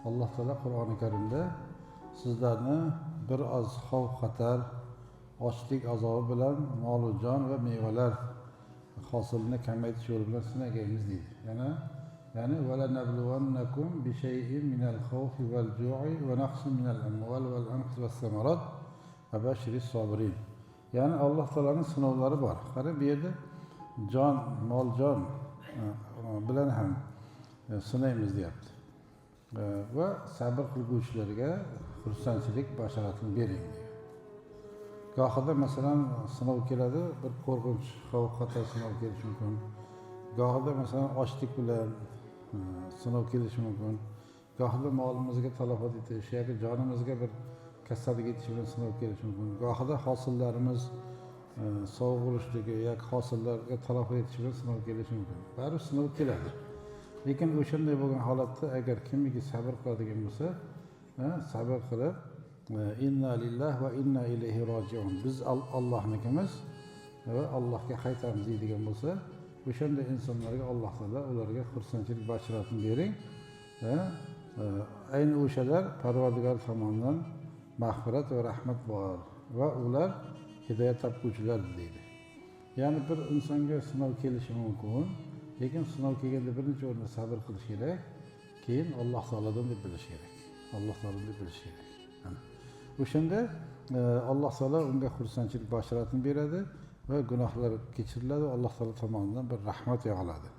Alloh taolo Qur'oni Karimda sizlarni bir oz xavf xatar, ochlik azobi bilan mol-u jon va mevalar hosilini kamaytirish yo'li bilan sinagaymiz deydi. Ya'ni وَلَنَبْلُوَنَّكُمْ بِشَيْءٍ مِنَ الْخَوْفِ وَالْجُوعِ وَنَقْصٍ مِنَ الْأَمْوَالِ وَالْأَنْفُسِ وَالثَّمَرَاتِ وَبَشِّرِ الصَّابِرِينَ. Ya'ni Alloh taolaning sinovlari bor. Qarab bu yerda mol-jon bilan ham sinaymiz deyapti. Va sabr qilguvchilarga xursandchilik bashoratini bering deydi. Gohida masalan sinov keladi, bir qo'rqinch, xavf-xatar sinov kelishi mumkin. Gohida masalan ochlik bilan sinov kelishi mumkin. Gohida molimizga talafot yetishi yoki jonimizga bir kasallik yetishi bilan sinov kelishi mumkin. Gohida hosillarimiz sovuq urishligi yoki hosillarga talafot yetishi bilan sinov kelishi mumkin. Baribir sinov keladi. Lekin o'shanday bo'lgan holatda agar kimiki sabr qiladigan bo'lsa, sabr qilib inna lillahi va inna ilayhi rojiun. Biz Allohnikimiz va Allohga qaytamiz deydigan bo'lsa, o'shanday insonlarga Alloh taolo ularga xursandchilik bashoratini bering. Ayni o'shalar Parvardigor tomonidan mag'firat va rahmat bor va ular hidoyat topuvchilar deydi. Ya'ni bir insonga sinov kelishi mumkin, lekin sinov kelganda birinchi o'rinda sabr qilish kerak, keyin Alloh taolodan deb bilish kerak. Alloh taolodan deb bilish kerak. O'shanda Alloh taolo unga xursandchilik bashoratini beradi va gunohlar kechiriladi, Alloh taolo tomonidan bir rahmat yog'iladi.